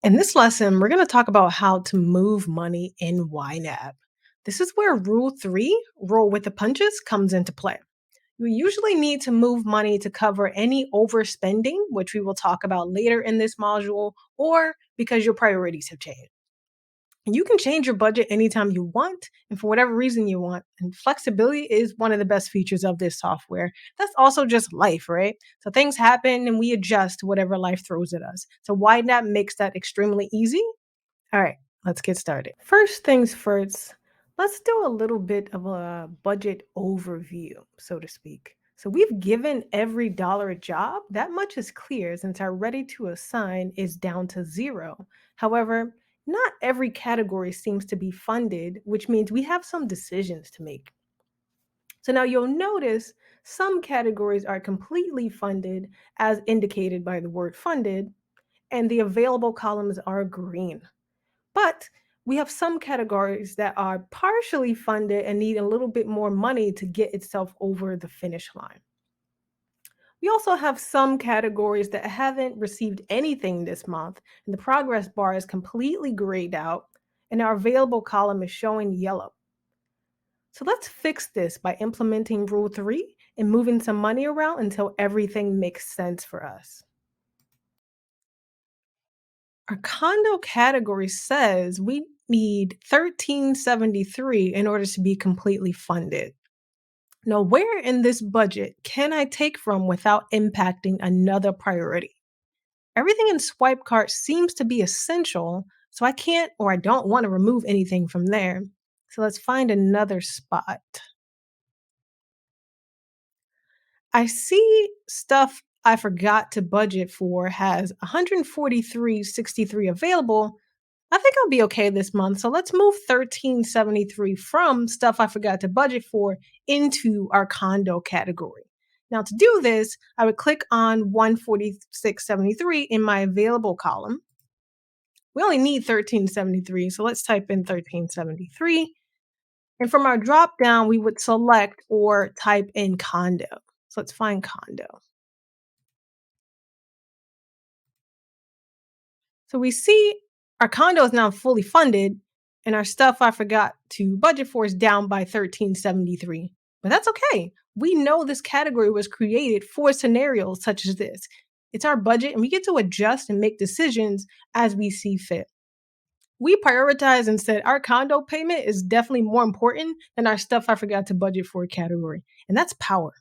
In this lesson, we're going to talk about how to move money in YNAB. This is where Rule 3, roll with the punches, comes into play. You usually need to move money to cover any overspending, which we will talk about later in this module, or because your priorities have changed. And you can change your budget anytime you want and for whatever reason you want. And flexibility is one of the best features of this software. That's also just life, right? So things happen and we adjust to whatever life throws at us. So why not makes that extremely easy? All right, let's get started. First things first, let's do a little bit of a budget overview, so to speak. So we've given every dollar a job. That much is clear since our ready to assign is down to zero. However, not every category seems to be funded, which means we have some decisions to make. So now you'll notice some categories are completely funded as indicated by the word funded, and the available columns are green. But we have some categories that are partially funded and need a little bit more money to get itself over the finish line. We also have some categories that haven't received anything this month, and the progress bar is completely grayed out, and our available column is showing yellow. So let's fix this by implementing Rule 3 and moving some money around until everything makes sense for us. Our condo category says we need 1373 in order to be completely funded. Now, where in this budget can I take from without impacting another priority? Everything in swipe cart seems to be essential, so I can't or I don't want to remove anything from there. So let's find another spot. I see stuff I forgot to budget for has 143.63 available. I think I'll be okay this month. So let's move 1373 from stuff I forgot to budget for into our condo category. Now, to do this, I would click on 146.73 in my available column. We only need 1373, so let's type in 1373. And from our drop down, we would select or type in condo. So let's find condo. So we see our condo is now fully funded and our stuff I forgot to budget for is down by 1373. But that's okay. We know this category was created for scenarios such as this. It's our budget and we get to adjust and make decisions as we see fit. We prioritize and said our condo payment is definitely more important than our stuff I forgot to budget for category. And that's power.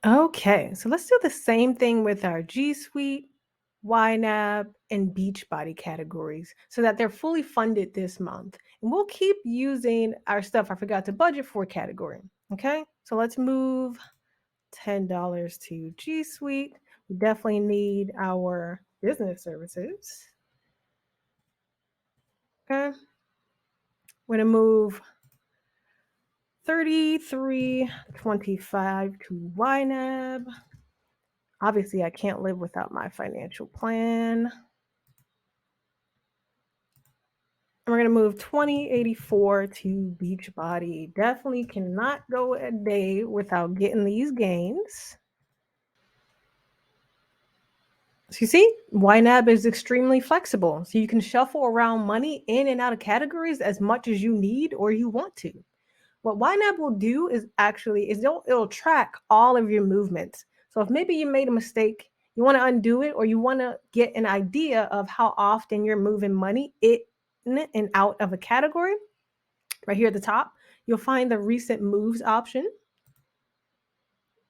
Okay, so let's do the same thing with our G Suite, YNAB, and Beachbody categories so that they're fully funded this month. And we'll keep using our stuff I forgot to budget for category. Okay, so let's move $10 to G Suite. We definitely need our business services. Okay, we're going to move 3325 to YNAB. Obviously, I can't live without my financial plan. And we're going to move 2084 to Beachbody. Definitely cannot go a day without getting these gains. So you see, YNAB is extremely flexible. So you can shuffle around money in and out of categories as much as you need or you want to. What YNAB will do is it'll track all of your movements. So if maybe you made a mistake, you want to undo it, or you want to get an idea of how often you're moving money in and out of a category, right here at the top, you'll find the recent moves option.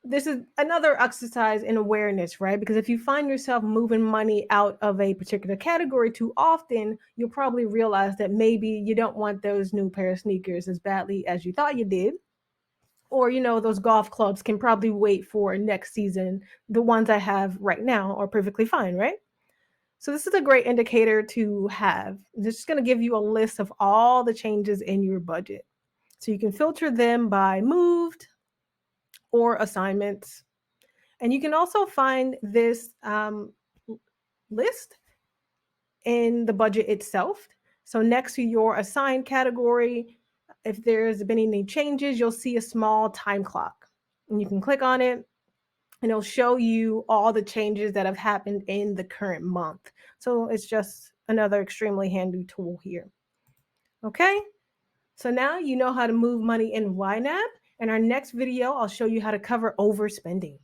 This is another exercise in awareness, right? Because if you find yourself moving money out of a particular category too often, you'll probably realize that maybe you don't want those new pair of sneakers as badly as you thought you did. Or, those golf clubs can probably wait for next season. The ones I have right now are perfectly fine, right? So this is a great indicator to have. This is going to give you a list of all the changes in your budget. So you can filter them by moved or assignments. And you can also find this list in the budget itself. So next to your assigned category, if there's been any changes, you'll see a small time clock. And you can click on it and it'll show you all the changes that have happened in the current month. So it's just another extremely handy tool here. Okay, so now you know how to move money in YNAB. In our next video, I'll show you how to cover overspending.